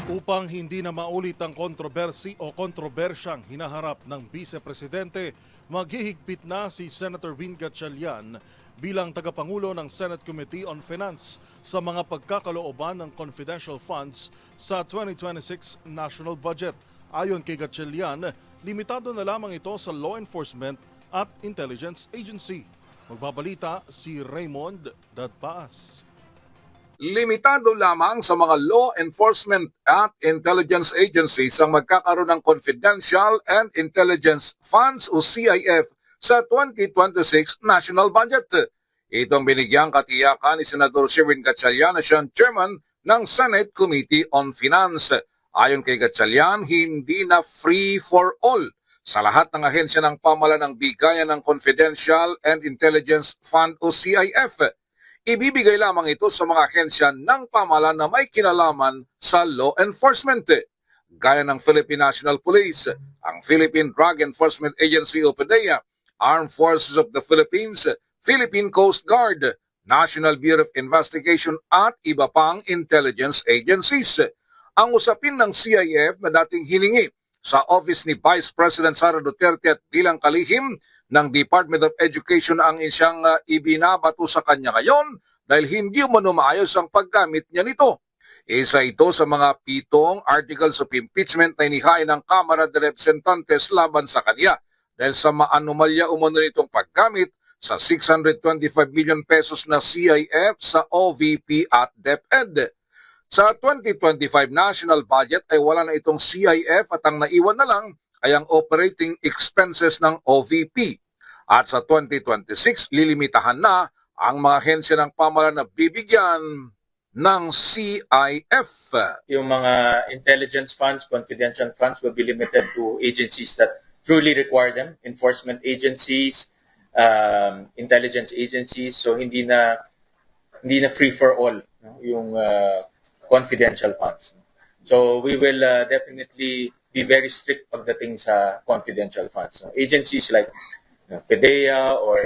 Upang hindi na maulit ang kontrobersyang hinaharap ng Vice Presidente, maghihigpit na si Senator Win Gatchalian bilang tagapangulo ng Senate Committee on Finance sa mga pagkakalooban ng confidential funds sa 2026 national budget. Ayon kay Gatchalian, limitado na lamang ito sa law enforcement at intelligence agency. Magbabalita si Raymond Dadpaas. Limitado lamang sa mga law enforcement at intelligence agencies ang magkakaroon ng Confidential and Intelligence Funds o CIF sa 2026 national budget. Itong binigyang katiyakan ni Senador Sherwin Gatchalian na siyang chairman ng Senate Committee on Finance. Ayon kay Gatchalian, hindi na free for all sa lahat ng ahensya ng pamahalaan ng bigayan ng Confidential and Intelligence Fund o CIF. Ibibigay lamang ito sa mga ahensya ng pamahalaan na may kinalaman sa law enforcement, gaya ng Philippine National Police, ang Philippine Drug Enforcement Agency o PDEA, Armed Forces of the Philippines, Philippine Coast Guard, National Bureau of Investigation at iba pang intelligence agencies. Ang usapin ng CIF na dating hiningi sa office ni Vice President Sara Duterte at bilang kalihim ng Department of Education ang isang ibinabato sa kanya ngayon dahil hindi umano maayos ang paggamit niya nito. Isa ito sa mga 7 articles of impeachment na inihain ng Kamara de Representantes laban sa kanya dahil sa maanomalya umano nitong paggamit sa 625 million pesos na CIF sa OVP at DepEd. Sa 2025 national budget ay wala na itong CIF at ang naiwan na lang ay ang operating expenses ng OVP. At sa 2026, lilimitahan na ang mga ahensya ng pamahalaan na bibigyan ng CIF. Yung mga intelligence funds, confidential funds will be limited to agencies that truly require them, enforcement agencies, intelligence agencies, so hindi na free for all, no? Yung confidential funds. So we will definitely be very strict pagdating sa confidential funds. So, agencies like PDEA or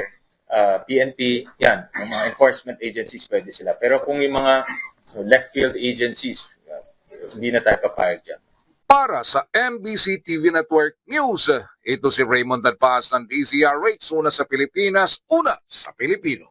PNP, yan, yung mga enforcement agencies pwede sila. Pero kung yung mga left field agencies, hindi na tayo papayag dyan. Para sa MBC TV Network News, ito si Raymond Dadpaas ng DZRH, una sa Pilipinas, una sa Pilipino.